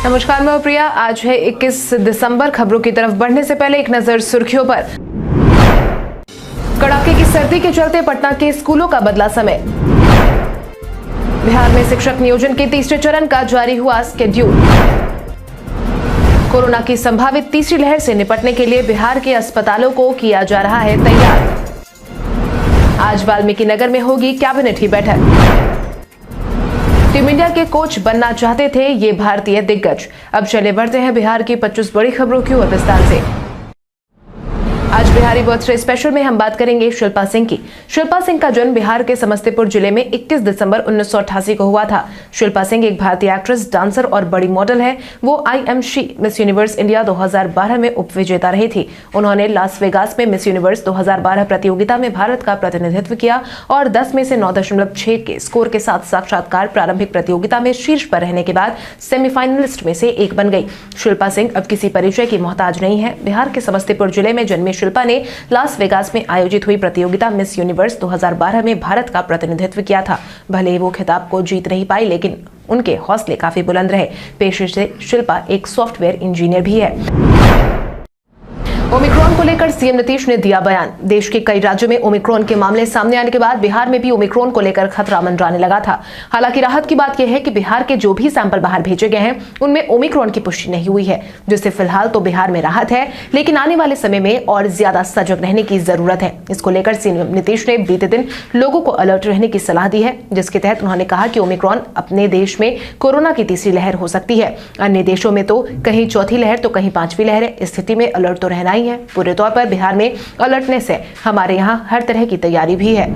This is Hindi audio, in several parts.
नमस्कार, मैं प्रिया। आज है 21 दिसंबर। खबरों की तरफ बढ़ने से पहले एक नजर सुर्खियों पर। कड़ाके की सर्दी के चलते पटना के स्कूलों का बदला समय। बिहार में शिक्षक नियोजन के तीसरे चरण का जारी हुआ शेड्यूल। कोरोना की संभावित तीसरी लहर से निपटने के लिए बिहार के अस्पतालों को किया जा रहा है तैयार। आज वाल्मीकि नगर में होगी कैबिनेट की बैठक। टीम इंडिया के कोच बनना चाहते थे ये भारतीय दिग्गज। अब चले बढ़ते हैं बिहार की 25 बड़ी खबरों की ओर विस्तार से। आज बिहारी बर्थडे स्पेशल में हम बात करेंगे शिल्पा सिंह की। शिल्पा सिंह का जन्म बिहार के समस्तीपुर जिले में 21 दिसंबर 1988 को हुआ था। शिल्पा सिंह एक भारतीय एक्ट्रेस, डांसर और बड़ी मॉडल है। वो IMC मिस यूनिवर्स इंडिया 2012 में उपविजेता रही थी। उन्होंने लास वेगास में मिस यूनिवर्स 2012 प्रतियोगिता में भारत का प्रतिनिधित्व किया और 10 में से 9.6 के स्कोर के साथ साक्षात्कार प्रारंभिक प्रतियोगिता में शीर्ष पर रहने के बाद सेमीफाइनलिस्ट में से एक बन गई। शिल्पा सिंह अब किसी परिचय की मोहताज नहीं है। बिहार के समस्तीपुर जिले में जन्मी शिल्पा ने लास वेगास में आयोजित हुई प्रतियोगिता मिस यूनिवर्स 2012 में भारत का प्रतिनिधित्व किया था। भले ही वो खिताब को जीत नहीं पाई, लेकिन उनके हौसले काफी बुलंद रहे। पेशे से शिल्पा एक सॉफ्टवेयर इंजीनियर भी है। ओमिक्रॉन को लेकर सीएम नीतीश ने दिया बयान। देश के कई राज्यों में ओमिक्रॉन के मामले सामने आने के बाद बिहार में भी ओमिक्रॉन को लेकर खतरा मंडराने लगा था। हालांकि राहत की बात यह है कि बिहार के जो भी सैंपल बाहर भेजे गए हैं उनमें ओमिक्रॉन की पुष्टि नहीं हुई है, जिससे फिलहाल तो बिहार में राहत है, लेकिन आने वाले समय में और ज्यादा सजग रहने की जरूरत है। इसको लेकर सीएम नीतीश ने बीते दिन लोगों को अलर्ट रहने की सलाह दी है, जिसके तहत उन्होंने कहा कि ओमिक्रॉन अपने देश में कोरोना की तीसरी लहर हो सकती है। अन्य देशों में तो कहीं चौथी लहर तो कहीं पांचवी लहर है। स्थिति में अलर्ट तो रहना ही है। पूरे तौर पर बिहार में अलर्टनेस है। हमारे यहाँ हर तरह की तैयारी भी है।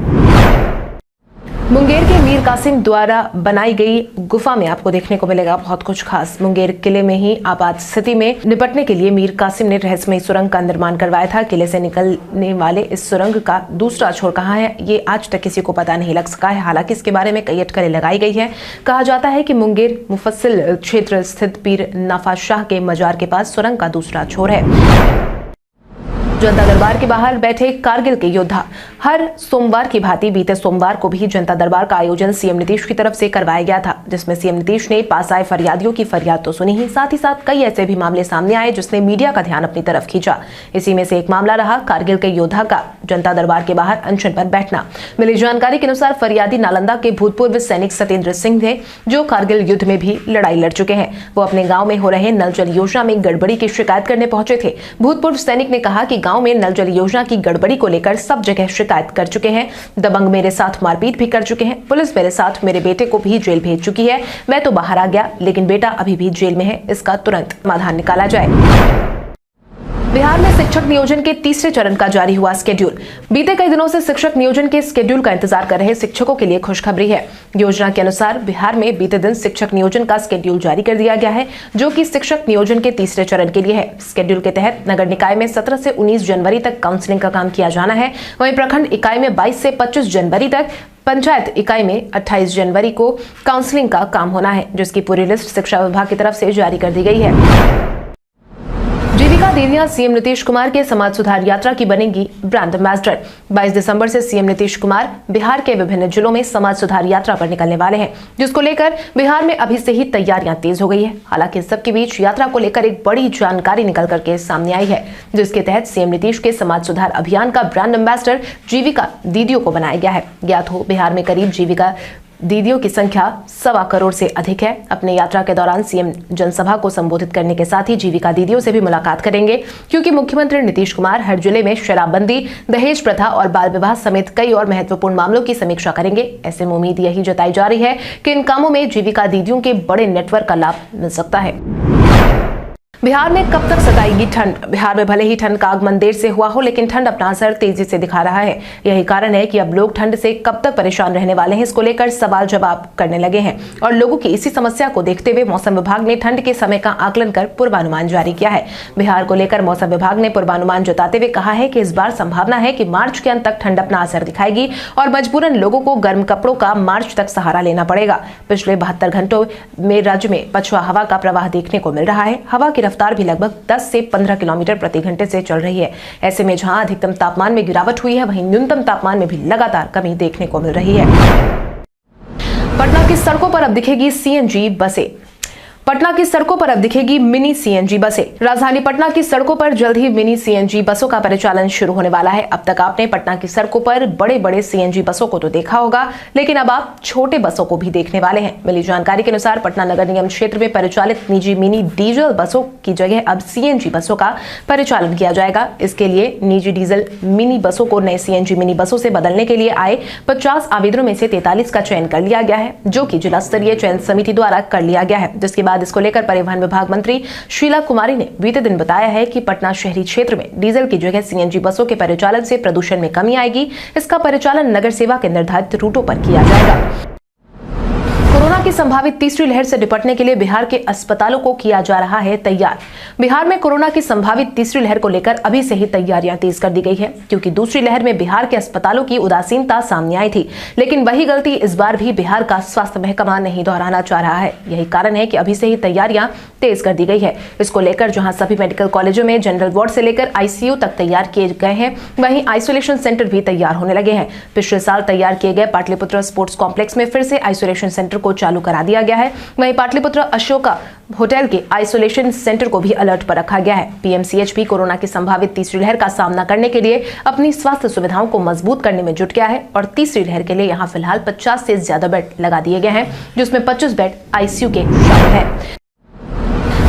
मुंगेर के मीर कासिम द्वारा बनाई गई गुफा में आपको देखने को मिलेगा बहुत कुछ खास। मुंगेर किले में ही आपात स्थिति में निपटने के लिए मीर कासिम ने रहस्यमयी सुरंग का निर्माण करवाया था। किले से निकलने वाले इस सुरंग का दूसरा छोर कहाँ है, ये आज तक किसी को पता नहीं लग सका है। हालांकि इसके बारे में कई अटकलें लगाई गई है। कहा जाता है कि मुंगेर मुफस्सिल क्षेत्र स्थित पीर नफा शाह के मजार के पास सुरंग का दूसरा छोर है। जनता दरबार के बाहर बैठे कारगिल के योद्धा। हर सोमवार की भांति बीते सोमवार को भी जनता दरबार का आयोजन सीएम नीतीश की तरफ से करवाया गया था, जिसमें सीएम नीतीश ने पास आए फरियादियों की फरियाद तो सुनी ही, साथ ही साथ कई ऐसे भी मामले सामने आए जिसने मीडिया का ध्यान अपनी तरफ खींचा। इसी में से एक मामला रहा कारगिल के योद्धा का जनता दरबार के बाहर अनशन पर बैठना। मिली जानकारी के अनुसार फरियादी नालंदा के भूतपूर्व सैनिक सत्येंद्र सिंह थे, जो कारगिल युद्ध में भी लड़ाई लड़ चुके हैं। वो अपने गाँव में हो रहे नल जल योजना में गड़बड़ी की शिकायत करने पहुंचे थे। भूतपूर्व सैनिक ने कहा कि गाँव में नल जल योजना की गड़बड़ी को लेकर सब जगह शिकायत कर चुके हैं। दबंग मेरे साथ मारपीट भी कर चुके हैं। पुलिस मेरे साथ मेरे बेटे को भी जेल भेज चुकी है। मैं तो बाहर आ गया, लेकिन बेटा अभी भी जेल में है। इसका तुरंत समाधान निकाला जाए। बिहार में शिक्षक नियोजन के तीसरे चरण का जारी हुआ शेड्यूल। बीते कई दिनों से शिक्षक नियोजन के शेड्यूल का इंतजार कर रहे शिक्षकों के लिए खुशखबरी है। योजना के अनुसार बिहार में बीते दिन शिक्षक नियोजन का शेड्यूल जारी कर दिया गया है, जो कि शिक्षक नियोजन के तीसरे चरण के लिए है। शेड्यूल के तहत नगर निकाय में 17 से 19 जनवरी तक काउंसलिंग का काम किया जाना है। वहीं प्रखंड इकाई में 22 से 25 जनवरी तक, पंचायत इकाई में 28 जनवरी को काउंसलिंग का काम होना है, जिसकी पूरी लिस्ट शिक्षा विभाग की तरफ से जारी कर दी गई है। जीविका दीदियां सीएम नीतीश कुमार के समाज सुधार यात्रा की बनेंगी ब्रांड एम्बेसडर। 22 दिसंबर से सीएम नीतीश कुमार बिहार के विभिन्न जिलों में समाज सुधार यात्रा पर निकलने वाले हैं, जिसको लेकर बिहार में अभी से ही तैयारियां तेज हो गई है। हालांकि सबके बीच यात्रा को लेकर एक बड़ी जानकारी निकल करके सामने आई है, जिसके तहत सीएम नीतीश के समाज सुधार अभियान का ब्रांड एम्बेसडर जीविका दीदियों को बनाया गया है। ज्ञात हो, बिहार में करीब जीविका दीदियों की संख्या 1.25 करोड़ से अधिक है। अपने यात्रा के दौरान सीएम जनसभा को संबोधित करने के साथ ही जीविका दीदियों से भी मुलाकात करेंगे, क्योंकि मुख्यमंत्री नीतीश कुमार हर जिले में शराबबंदी, दहेज प्रथा और बाल विवाह समेत कई और महत्वपूर्ण मामलों की समीक्षा करेंगे। ऐसे में उम्मीद यही जताई जा रही है कि इन कामों में जीविका दीदियों के बड़े नेटवर्क का लाभ मिल सकता है। बिहार में कब तक सताएगी ठंड। बिहार में भले ही ठंड का आगमन देर से हुआ हो, लेकिन ठंड अपना असर तेजी से दिखा रहा है। यही कारण है कि अब लोग ठंड से कब तक परेशान रहने वाले हैं, इसको लेकर सवाल जवाब करने लगे हैं। और लोगों की इसी समस्या को देखते हुए मौसम विभाग ने ठंड के समय का आकलन कर पूर्वानुमान जारी किया है। बिहार को लेकर मौसम विभाग ने पूर्वानुमान जताते हुए कहा है कि इस बार संभावना है कि मार्च के अंत तक ठंड अपना असर दिखाएगी और मजबूरन लोगों को गर्म कपड़ों का मार्च तक सहारा लेना पड़ेगा। पिछले 72 घंटों में राज्य में पछुआ हवा का प्रवाह देखने को मिल रहा है। हवा की रफ्तार भी लगभग 10 से 15 किलोमीटर प्रति घंटे से चल रही है। ऐसे में जहां अधिकतम तापमान में गिरावट हुई है, वहीं न्यूनतम तापमान में भी लगातार कमी देखने को मिल रही है। पटना की सड़कों पर अब दिखेगी सीएनजी बसें। पटना की सड़कों पर अब दिखेगी मिनी सीएनजी बसें। राजधानी पटना की सड़कों पर जल्द ही मिनी सीएनजी बसों का परिचालन शुरू होने वाला है। अब तक आपने पटना की सड़कों पर बड़े बड़े सीएनजी बसों को तो देखा होगा, लेकिन अब आप छोटे बसों को भी देखने वाले हैं। मिली जानकारी के अनुसार पटना नगर निगम क्षेत्र में परिचालित निजी मिनी डीजल बसों की जगह अब सीएनजी बसों का परिचालन किया जाएगा। इसके लिए निजी डीजल मिनी बसों को नए सीएनजी मिनी बसों से बदलने के लिए आए 50 आवेदनों में से 43 का चयन कर लिया गया है, जो कि जिला स्तरीय चयन समिति द्वारा कर लिया गया है। जिसके बाद इसको लेकर परिवहन विभाग मंत्री शीला कुमारी ने बीते दिन बताया है कि पटना शहरी क्षेत्र में डीजल की जगह सीएनजी बसों के परिचालन से प्रदूषण में कमी आएगी। इसका परिचालन नगर सेवा के निर्धारित रूटों पर किया जाएगा। कोरोना की संभावित तीसरी लहर से निपटने के लिए बिहार के अस्पतालों को किया जा रहा है तैयार। बिहार में कोरोना की संभावित तीसरी लहर को लेकर अभी से ही तैयारियां तेज कर दी गई है, क्योंकि दूसरी लहर में बिहार के अस्पतालों की उदासीनता सामने आई थी। लेकिन वही गलती इस बार भी बिहार का स्वास्थ्य महकमा नहीं दोहराना चाह रहा है। यही कारण है कि अभी से ही तैयारियां तेज कर दी गई है। इसको लेकर जहां सभी मेडिकल कॉलेजों में जनरल वार्ड से लेकर आईसीयू तक तैयार किए गए हैं, वहीं आइसोलेशन सेंटर भी तैयार होने लगे हैं। पिछले साल तैयार किए गए पाटलिपुत्र स्पोर्ट्स कॉम्प्लेक्स में फिर से आइसोलेशन सेंटर को चालू करा दिया गया है। वहीं पाटलिपुत्र अशोका होटल के आइसोलेशन सेंटर को भी अलर्ट पर रखा गया है। पीएमसीएच भी कोरोना की संभावित तीसरी लहर का सामना करने के लिए अपनी स्वास्थ्य सुविधाओं को मजबूत करने में जुट गया है और तीसरी लहर के लिए यहां फिलहाल 50 से ज्यादा बेड लगा दिए गए हैं, जिसमें 25 बेड आईसीयू के शामिल है।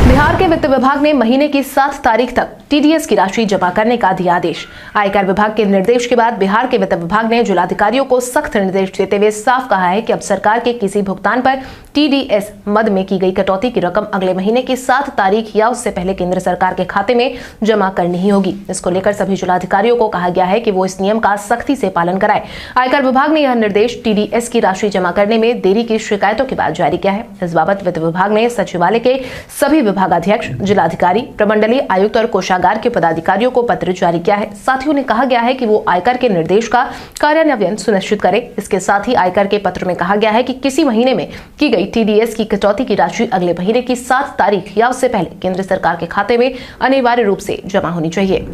बिहार के वित्त विभाग ने महीने की 7 तारीख तक टीडीएस की राशि जमा करने का दिया आदेश। आयकर विभाग के निर्देश के बाद बिहार के वित्त विभाग ने जिलाधिकारियों को सख्त निर्देश देते हुए साफ कहा है कि अब सरकार के किसी भुगतान पर टीडीएस मद में की गई कटौती की रकम अगले महीने की 7 तारीख या उससे पहले केंद्र सरकार के खाते में जमा करनी ही होगी। इसको लेकर सभी जिलाधिकारियों को कहा गया है कि वो इस नियम का सख्ती से पालन कराएं। आयकर विभाग ने यह निर्देश टीडीएस की राशि जमा करने में देरी की शिकायतों के बाद जारी किया है। इस बाबत वित्त विभाग ने सचिवालय के सभी विभागाध्यक्ष, जिलाधिकारी, प्रमंडलीय आयुक्त और कोषागार के पदाधिकारियों को पत्र जारी किया है। साथ ही उन्हें कहा गया है कि वो आयकर के निर्देश का कार्यान्वयन सुनिश्चित करें। इसके साथ ही आयकर के पत्र में कहा गया है कि किसी महीने में की गई टीडीएस की कटौती की राशि अगले महीने की 7 तारीख या उससे पहले केंद्र सरकार के खाते में अनिवार्य रूप से जमा होनी चाहिए।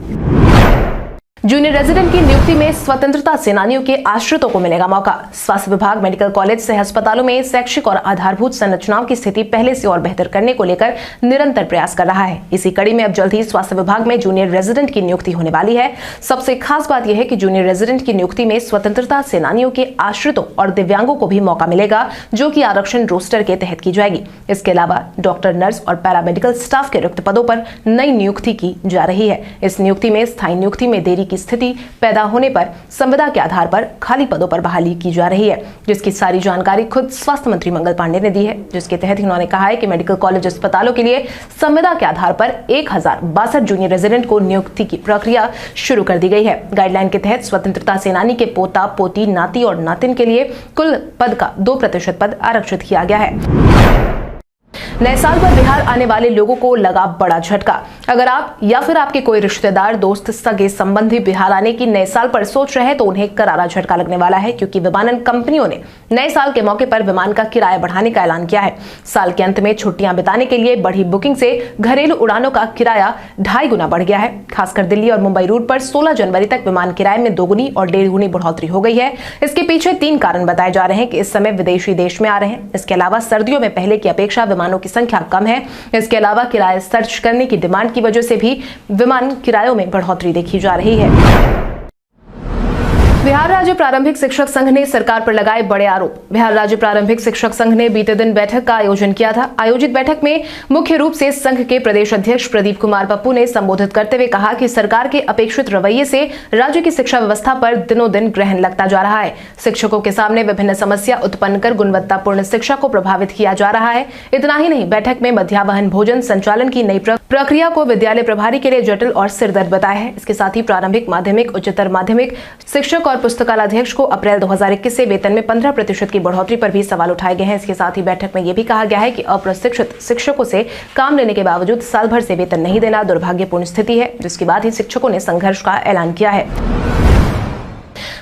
जूनियर रेजिडेंट की नियुक्ति में स्वतंत्रता सेनानियों के आश्रितों को मिलेगा मौका। स्वास्थ्य विभाग मेडिकल कॉलेज से अस्पतालों में शैक्षिक और आधारभूत संरचनाओं की स्थिति पहले से और बेहतर करने को लेकर निरंतर प्रयास कर रहा है। इसी कड़ी में अब जल्द ही स्वास्थ्य विभाग में जूनियर रेजिडेंट की नियुक्ति होने वाली है। सबसे खास बात यह है कि जूनियर रेजिडेंट की नियुक्ति में स्वतंत्रता सेनानियों के आश्रितों और दिव्यांगों को भी मौका मिलेगा, जो कि आरक्षण रोस्टर के तहत की जाएगी। इसके अलावा डॉक्टर, नर्स और पैरामेडिकल स्टाफ के रिक्त पदों पर नई नियुक्ति की जा रही है। इस नियुक्ति में स्थायी नियुक्ति में देरी की स्थिति पैदा होने पर संविदा के आधार पर खाली पदों पर बहाली की जा रही है, जिसकी सारी जानकारी खुद स्वास्थ्य मंत्री मंगल पांडे ने दी है। जिसके तहत उन्होंने कहा है कि मेडिकल कॉलेज अस्पतालों के लिए संविदा के आधार पर 1062 जूनियर रेजिडेंट को नियुक्ति की प्रक्रिया शुरू कर दी गई है। गाइडलाइन के तहत स्वतंत्रता सेनानी के पोता, पोती, नाती और नातिन के लिए कुल पद का 2% पद आरक्षित किया गया है। नए साल पर बिहार आने वाले लोगों को लगा बड़ा झटका। अगर आप या फिर आपके कोई रिश्तेदार, दोस्त, सगे संबंधी बिहार आने की नए साल पर सोच रहे हैं तो उन्हें करारा झटका लगने वाला है, क्योंकि विमानन कंपनियों ने नए साल के मौके पर विमान का किराया बढ़ाने का ऐलान किया है। साल के अंत में छुट्टियां बिताने के लिए बढ़ी बुकिंग से घरेलू उड़ानों का किराया 2.5 गुना बढ़ गया है। खासकर दिल्ली और मुंबई रूट पर 16 जनवरी तक विमान किराए में 2 गुनी और 1.5 गुनी बढ़ोतरी हो गई है। इसके पीछे 3 कारण बताए जा रहे हैं कि इस समय विदेशी देश में आ रहे हैं। इसके अलावा सर्दियों में पहले की अपेक्षा विमानों की संख्या कम है। इसके अलावा किराए सर्च करने की डिमांड की वजह से भी विमान किरायों में बढ़ोतरी देखी जा रही है। बिहार राज्य प्रारंभिक शिक्षक संघ ने सरकार पर लगाए बड़े आरोप। बिहार राज्य प्रारंभिक शिक्षक संघ ने बीते दिन बैठक का आयोजन किया था। आयोजित बैठक में मुख्य रूप से संघ के प्रदेश अध्यक्ष प्रदीप कुमार पप्पू ने संबोधित करते हुए कहा कि सरकार के अपेक्षित रवैये से राज्य की शिक्षा व्यवस्था पर दिनों दिन ग्रहण लगता जा रहा है। शिक्षकों के सामने विभिन्न समस्या उत्पन्न कर गुणवत्तापूर्ण शिक्षा को प्रभावित किया जा रहा है। इतना ही नहीं, बैठक में मध्याह्न भोजन संचालन की नई प्रक्रिया को विद्यालय प्रभारी के लिए जटिल और सिरदर्द बताया है। इसके साथ ही प्रारंभिक, माध्यमिक, उच्चतर माध्यमिक शिक्षक और पुस्तकालयाध्यक्ष को अप्रैल 2021 से वेतन में 15% की बढ़ोतरी पर भी सवाल उठाए गए हैं। इसके साथ ही बैठक में यह भी कहा गया है कि अप्रशिक्षित शिक्षकों से काम लेने के बावजूद साल भर से वेतन नहीं देना दुर्भाग्यपूर्ण स्थिति है, जिसके बाद ही शिक्षकों ने संघर्ष का ऐलान किया है।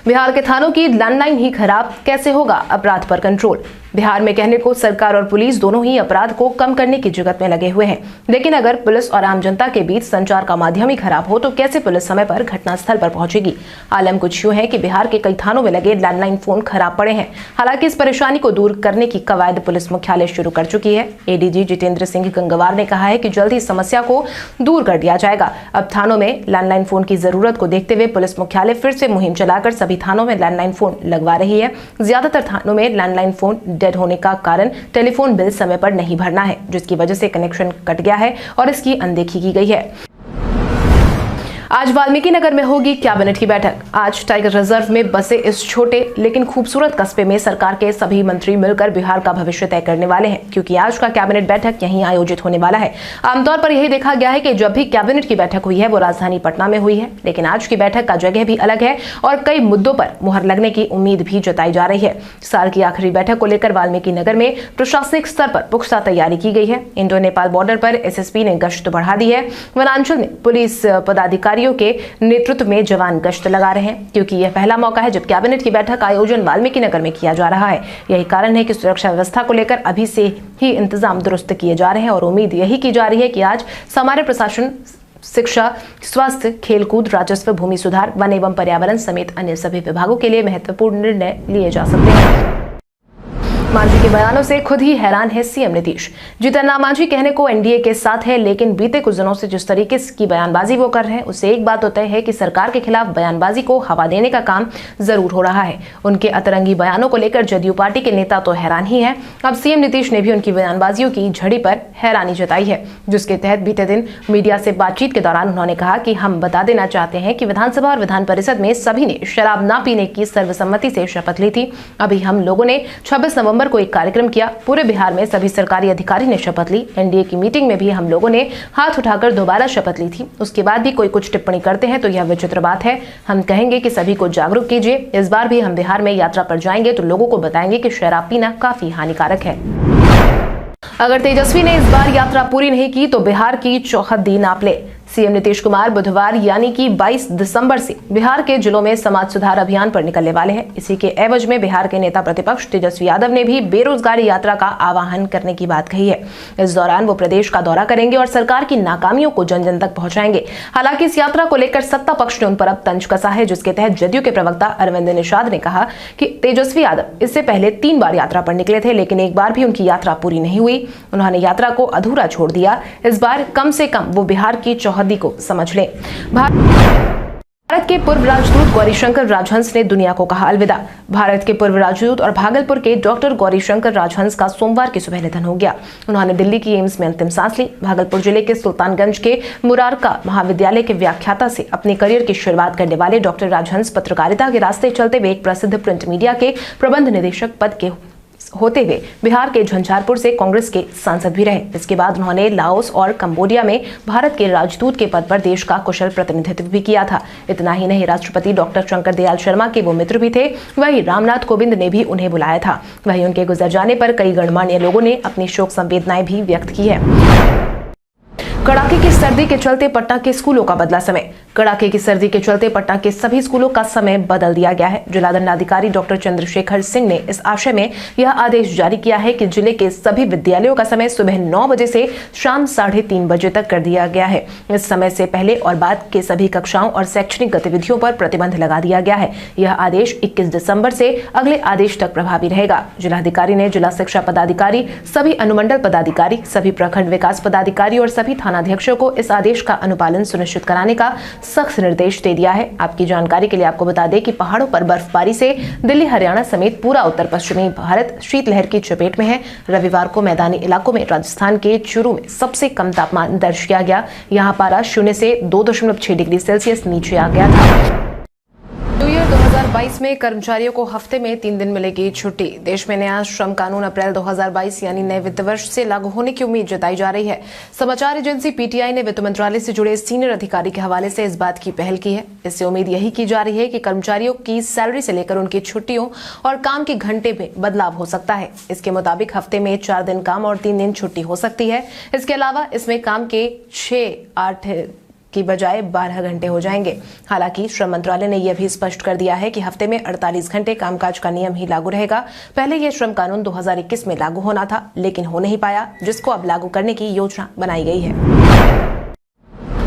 बिहार के थानों की लैंडलाइन ही खराब, कैसे होगा अपराध पर कंट्रोल। बिहार में कहने को सरकार और पुलिस दोनों ही अपराध को कम करने की जुगत में लगे हुए हैं, लेकिन अगर पुलिस और आम जनता के बीच संचार का माध्यम ही खराब हो तो कैसे पुलिस समय पर घटनास्थल पर पहुंचेगी। आलम कुछ यूं है कि बिहार के कई थानों में लगे लैंडलाइन फोन खराब पड़े हैं। हालांकि इस परेशानी को दूर करने की कवायद पुलिस मुख्यालय शुरू कर चुकी है। एडीजी जितेंद्र सिंह गंगवार ने कहा है कि जल्द ही समस्या को दूर कर दिया जाएगा। अब थानों में लैंडलाइन फोन की जरूरत को देखते हुए पुलिस मुख्यालय फिर से मुहिम चलाकर सभी थानों में लैंडलाइन फोन लगवा रही है। ज्यादातर थानों में लैंडलाइन फोन डेड होने का कारण टेलीफोन बिल समय पर नहीं भरना है, जिसकी वजह से कनेक्शन कट गया है और इसकी अनदेखी की गई है। आज वाल्मीकि नगर में होगी कैबिनेट की बैठक। आज टाइगर रिजर्व में बसे इस छोटे लेकिन खूबसूरत कस्बे में सरकार के सभी मंत्री मिलकर बिहार का भविष्य तय करने वाले हैं, क्योंकि आज का कैबिनेट बैठक यहीं आयोजित होने वाला है। आमतौर पर यही देखा गया है कि जब भी कैबिनेट की बैठक हुई है वो राजधानी पटना में हुई है, लेकिन आज की बैठक का जगह भी अलग है और कई मुद्दों पर मुहर लगने की उम्मीद भी जताई जा रही है। साल की आखिरी बैठक को लेकर वाल्मीकि नगर में प्रशासनिक स्तर पर पुख्ता तैयारी की गई है। इंडो नेपाल बॉर्डर पर एसएसपी ने गश्त बढ़ा दी है। वनांचल में पुलिस पदाधिकारी के नेतृत्व में जवान गश्त लगा रहे हैं, क्योंकि यह पहला मौका है जब कैबिनेट की बैठक आयोजन वाल्मीकि नगर में किया जा रहा है। यही कारण है कि सुरक्षा व्यवस्था को लेकर अभी से ही इंतजाम दुरुस्त किए जा रहे हैं और उम्मीद यही की जा रही है कि आज सामान्य प्रशासन, शिक्षा, स्वास्थ्य, खेलकूद, राजस्व, भूमि सुधार, वन एवं पर्यावरण समेत अन्य सभी विभागों के लिए महत्वपूर्ण निर्णय लिए जा सकते हैं। मांझी के बयानों से खुद ही हैरान है सीएम नीतीश। जीतन राम मांझी कहने को एनडीए के साथ है, लेकिन बीते कुछ दिनों से जिस तरीके की बयानबाजी वो कर रहे हैं उससे एक बात तो तय है कि सरकार के खिलाफ बयानबाजी को हवा देने का काम जरूर हो रहा है। उनके अतरंगी बयानों को लेकर जदयू पार्टी के नेता तो हैरान ही है। अब सीएम नीतीश ने भी उनकी बयानबाजियों की झड़ी पर हैरानी जताई है, जिसके तहत बीते दिन मीडिया से बातचीत के दौरान उन्होंने कहा कि हम बता देना चाहते हैं कि विधानसभा और विधान परिषद में सभी ने शराब न पीने की सर्वसम्मति से शपथ ली थी। अभी हम लोगों ने 26 नवंबर को एक कार्यक्रम किया। पूरे बिहार में सभी सरकारी अधिकारी ने शपथ ली। एनडीए की मीटिंग में भी हम लोगों ने हाथ उठाकर दोबारा शपथ ली थी। उसके बाद भी कोई कुछ टिप्पणी करते हैं तो यह विचित्र बात है। हम कहेंगे कि सभी को जागरूक कीजिए। इस बार भी हम बिहार में यात्रा पर जाएंगे तो लोगों को बताएंगे कि शराब पीना काफी हानिकारक है। अगर तेजस्वी ने इस बार यात्रा पूरी नहीं की तो बिहार की चौहद्दी नाप ले। सीएम नीतीश कुमार बुधवार यानी कि 22 दिसंबर से बिहार के जिलों में समाज सुधार अभियान पर निकलने वाले हैं। इसी के एवज में बिहार के नेता प्रतिपक्ष तेजस्वी यादव ने भी बेरोजगारी यात्रा का आह्वान करने की बात कही है। इस दौरान वो प्रदेश का दौरा करेंगे और सरकार की नाकामियों को जन जन तक पहुंचाएंगे। हालांकि इस यात्रा को लेकर सत्ता पक्ष ने उन पर अब तंज कसा है, जिसके तहत जदयू के प्रवक्ता अरविंद निषाद ने कहा कि तेजस्वी यादव इससे पहले 3 बार यात्रा पर निकले थे, लेकिन एक बार भी उनकी यात्रा पूरी नहीं हुई। उन्होंने यात्रा को अधूरा छोड़ दिया। इस बार कम से कम वो बिहार की चौहद्दी को समझ लें। भारत के पूर्व राजदूत गौरीशंकर राजहंस ने दुनिया को कहा अलविदा। भारत के पूर्व राजदूत और भागलपुर के डॉक्टर गौरीशंकर राजहंस का सोमवार की सुबह निधन हो गया। उन्होंने दिल्ली की एम्स में अंतिम सांस ली। भागलपुर जिले के सुल्तानगंज के मुरारका महाविद्यालय के व्याख्याता से अपने करियर की शुरुआत करने वाले डॉक्टर राजहंस पत्रकारिता के रास्ते चलते हुए एक प्रसिद्ध प्रिंट मीडिया के प्रबंध निदेशक पद के होते हुए बिहार के झंझारपुर से कांग्रेस के सांसद भी रहे। इसके बाद उन्होंने लाओस और कंबोडिया में भारत के राजदूत के पद पर देश का कुशल प्रतिनिधित्व भी किया था। इतना ही नहीं, राष्ट्रपति डॉक्टर शंकर दयाल शर्मा के वो मित्र भी थे। वहीं रामनाथ कोविंद ने भी उन्हें बुलाया था। वहीं उनके गुजर जाने पर कई गणमान्य लोगों ने अपनी शोक संवेदनाएं भी व्यक्त की है। कड़ाके की सर्दी के चलते पटना के स्कूलों का बदला समय। कड़ाके की सर्दी के चलते पटना के सभी स्कूलों का समय बदल दिया गया है। जिला दंडाधिकारी डॉक्टर चंद्रशेखर सिंह ने इस आशय में यह आदेश जारी किया है कि जिले के सभी विद्यालयों का समय सुबह 9 बजे से शाम 3:30 बजे तक कर दिया गया है। इस समय से पहले और बाद के सभी कक्षाओं और शैक्षणिक गतिविधियों पर प्रतिबंध लगा दिया गया है। यह आदेश 21 दिसंबर से अगले आदेश तक प्रभावी रहेगा। जिलाधिकारी ने जिला शिक्षा पदाधिकारी, सभी अनुमंडल पदाधिकारी, सभी प्रखंड विकास पदाधिकारी और सभी थानाध्यक्षों को इस आदेश का अनुपालन सुनिश्चित कराने का सख्त निर्देश दे दिया है। आपकी जानकारी के लिए आपको बता दें कि पहाड़ों पर बर्फबारी से दिल्ली, हरियाणा समेत पूरा उत्तर पश्चिमी भारत शीतलहर की चपेट में है। रविवार को मैदानी इलाकों में राजस्थान के चूरू में सबसे कम तापमान दर्ज किया गया। यहाँ पारा 0 से 2.6 डिग्री सेल्सियस नीचे आ गया था। न्यू ईयर 2022 में कर्मचारियों को हफ्ते में 3 दिन मिलेगी छुट्टी। देश में नया श्रम कानून अप्रैल 2022 यानी नए वित्त वर्ष से लागू होने की उम्मीद जताई जा रही है। समाचार एजेंसी पीटीआई ने वित्त मंत्रालय से जुड़े सीनियर अधिकारी के हवाले से इस बात की पहल की है। इससे उम्मीद यही की जा रही है कि कर्मचारियों की सैलरी से लेकर उनकी छुट्टियों और काम के घंटे में बदलाव हो सकता है। इसके मुताबिक हफ्ते में 4 दिन काम और 3 दिन छुट्टी हो सकती है। इसके अलावा इसमें काम के 6, 8, की बजाय 12 घंटे हो जाएंगे। हालांकि श्रम मंत्रालय ने यह भी स्पष्ट कर दिया है कि हफ्ते में 48 घंटे कामकाज का नियम ही लागू रहेगा। पहले यह श्रम कानून 2021 में लागू होना था, लेकिन हो नहीं पाया, जिसको अब लागू करने की योजना बनाई गई है।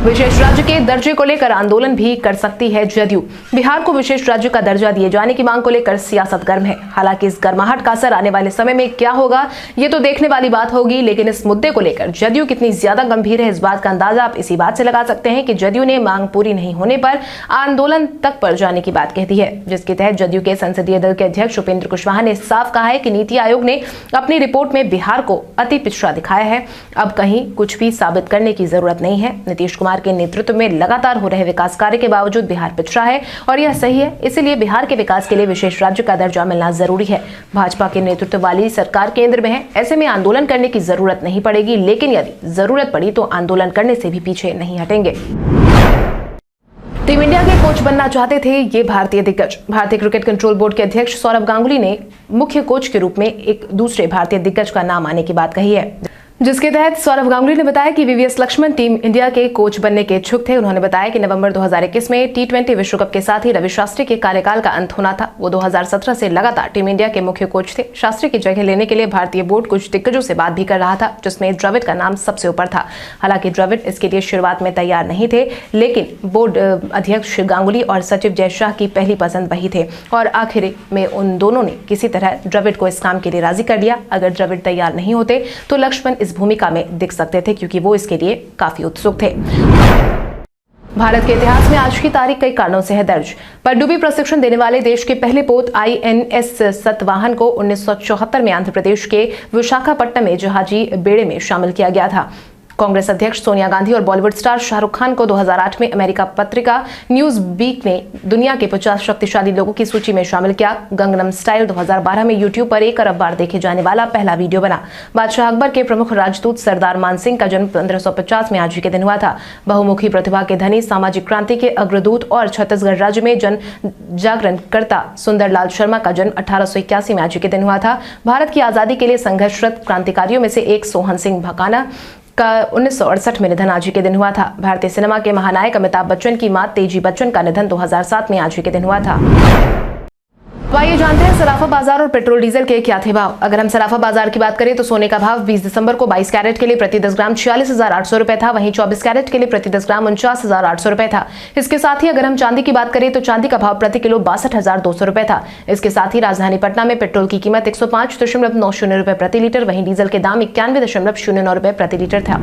विशेष राज्य के दर्जे को लेकर आंदोलन भी कर सकती है जदयू। बिहार को विशेष राज्य का दर्जा दिए जाने की मांग को लेकर सियासत गर्म है। हालांकि इस गर्माहट का असर आने वाले समय में क्या होगा, ये तो देखने वाली बात होगी, लेकिन इस मुद्दे को लेकर जदयू कितनी ज्यादा गंभीर है, इस बात का अंदाजा आप इसी बात से लगा सकते हैं कि जदयू ने मांग पूरी नहीं होने पर आंदोलन तक पर जाने की बात कह दी है, जिसके तहत जदयू के संसदीय दल के अध्यक्ष उपेंद्र कुशवाहा ने साफ कहा है कि नीति आयोग ने अपनी रिपोर्ट में बिहार को अति पिछड़ा दिखाया है। अब कहीं कुछ भी साबित करने की जरूरत नहीं है। नीतीश कुमार के नेतृत्व में लगातार हो रहे विकास कार्य के बावजूद बिहार पिछड़ा है और यह सही है। इसलिए बिहार के विकास के लिए विशेष राज्य का दर्जा मिलना जरूरी है। भाजपा के नेतृत्व वाली सरकार केंद्र में है, ऐसे में आंदोलन करने की जरूरत नहीं पड़ेगी, लेकिन यदि जरूरत पड़ी तो आंदोलन करने से भी पीछे नहीं हटेंगे। टीम इंडिया के कोच बनना चाहते थे ये भारतीय दिग्गज। भारतीय क्रिकेट कंट्रोल बोर्ड के अध्यक्ष सौरव गांगुली ने मुख्य कोच के रूप में एक दूसरे भारतीय दिग्गज का नाम आने की बात कही है, जिसके तहत सौरव गांगुली ने बताया कि वीवीएस लक्ष्मण टीम इंडिया के कोच बनने के इच्छुक थे। उन्होंने बताया कि नवंबर 2021 में T20 विश्व कप के साथ ही रवि शास्त्री के कार्यकाल का अंत होना था। वो 2017 से लगातार टीम इंडिया के मुख्य कोच थे। शास्त्री की जगह लेने के लिए भारतीय बोर्ड कुछ दिग्गजों से बात भी कर रहा था, जिसमें द्रविड़ का नाम सबसे ऊपर था। हालांकि द्रविड़ इसके लिए शुरुआत में तैयार नहीं थे, लेकिन बोर्ड अध्यक्ष गांगुली और सचिव जय शाह की पहली पसंद वही थे और आखिर में उन दोनों ने किसी तरह द्रविड़ को इस काम के लिए राजी कर लिया। अगर द्रविड़ तैयार नहीं होते तो लक्ष्मण इस भूमिका में दिख सकते थे, क्योंकि वो इसके लिए काफी उत्सुक थे। भारत के इतिहास में आज की तारीख कई कारणों से है दर्ज। पनडुब्बी प्रशिक्षण देने वाले देश के पहले पोत INS सतवाहन को 1974 में आंध्र प्रदेश के विशाखापट्टनम में जहाजी बेड़े में शामिल किया गया था। कांग्रेस अध्यक्ष सोनिया गांधी और बॉलीवुड स्टार शाहरुख खान को 2008 में अमेरिका पत्रिका न्यूज वीक ने दुनिया के 50 शक्तिशाली लोगों की सूची में शामिल किया। गंगनम स्टाइल 2012 में यूट्यूब पर 1 अरब बार देखे जाने वाला पहला वीडियो बना। बादशाह अकबर के प्रमुख राजदूत सरदार मान सिंह का जन्म 1550 में आज ही के दिन हुआ था। बहुमुखी प्रतिभा के धनी, सामाजिक क्रांति के अग्रदूत और छत्तीसगढ़ राज्य में जन जागरणकर्ता सुंदरलाल शर्मा का जन्म 1881 में आज ही के दिन हुआ था। भारत की आजादी के लिए संघर्षरत क्रांतिकारियों में से एक सोहन सिंह भकाना का 1968 में निधन आज ही के दिन हुआ था। भारतीय सिनेमा के महानायक अमिताभ बच्चन की मां तेजी बच्चन का निधन 2007 में आज ही के दिन हुआ था। तो आइए जानते हैं सराफा बाजार और पेट्रोल डीजल के क्या थे भाव। अगर हम सराफा बाजार की बात करें तो सोने का भाव 20 दिसंबर को 22 कैरेट के लिए प्रति 10 ग्राम 46,800 रुपए था। वहीं 24 कैरेट के लिए प्रति 10 ग्राम 49,800 रुपए था। इसके साथ ही अगर हम चांदी की बात करें तो चांदी का भाव प्रति किलो 62,200 रुपए था। इसके साथ ही राजधानी पटना में पेट्रोल की कीमत 105.90 रुपए प्रति लीटर, वहीं डीजल के दाम 91.09 रुपए प्रति लीटर था।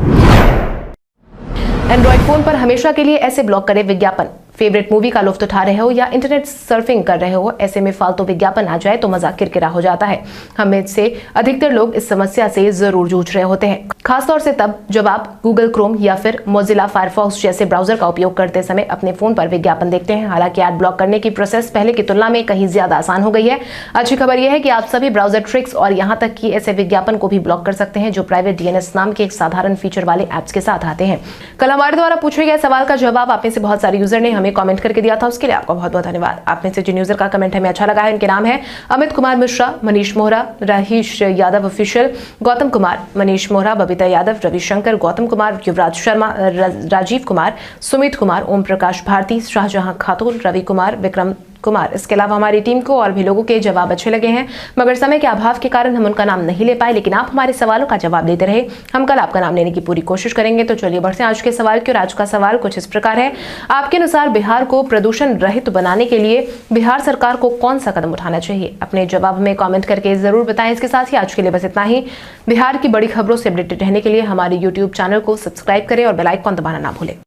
एंड्रॉइड फोन पर हमेशा के लिए ऐसे ब्लॉक करें विज्ञापन। फेवरेट मूवी का लुत्फ उठा रहे हो या इंटरनेट सर्फिंग कर रहे हो, ऐसे में फालतू विज्ञापन आ जाए तो मजा किरकिरा हो जाता है। हमें से अधिकतर लोग इस समस्या से जरूर जूझ रहे होते हैं, खासतौर से तब जब आप गूगल क्रोम या फिर मोजिला फायरफॉक्स जैसे ब्राउजर का उपयोग करते समय अपने फोन पर विज्ञापन देखते हैं। हालांकि ऐड ब्लॉक करने की प्रोसेस पहले की तुलना में कहीं ज्यादा आसान हो गई है। अच्छी खबर यह है कि आप सभी ब्राउजर ट्रिक्स और यहाँ तक कि ऐसे विज्ञापन को भी ब्लॉक कर सकते हैं जो प्राइवेट DNS नाम के एक साधारण फीचर वाले एप्स के साथ आते हैं। कल हमारे द्वारा पूछे गए सवाल का जवाब आप में से बहुत सारे यूजर ने हमें कमेंट करके दिया था, उसके लिए आपका बहुत बहुत धन्यवाद। आप में से जिन यूजर का कमेंट हमें अच्छा लगा है उनके नाम है अमित कुमार मिश्रा, मनीष मोहरा, राहीश यादव ऑफिशियल, गौतम कुमार, मनीष मोहरा, बबीता यादव, रविशंकर, गौतम कुमार, युवराज शर्मा, राजीव कुमार, सुमित कुमार, ओम प्रकाश भारती, शाहजहां खातून, रवि कुमार, विक्रम कुमार। इसके अलावा हमारी टीम को और भी लोगों के जवाब अच्छे लगे हैं, मगर समय के अभाव के कारण हम उनका नाम नहीं ले पाए, लेकिन आप हमारे सवालों का जवाब देते रहे। हम कल आपका नाम लेने की पूरी कोशिश करेंगे। तो चलिए बढ़ते हैं आज के सवाल की। और आज का सवाल कुछ इस प्रकार है, आपके अनुसार बिहार को प्रदूषण रहित बनाने के लिए बिहार सरकार को कौन सा कदम उठाना चाहिए? अपने जवाब में कॉमेंट करके जरूर बताएं। इसके साथ ही आज के लिए बस इतना ही। बिहार की बड़ी खबरों से अपडेटेड रहने के लिए हमारे YouTube चैनल को सब्सक्राइब करें और बेल आइकन दबाना ना भूलें।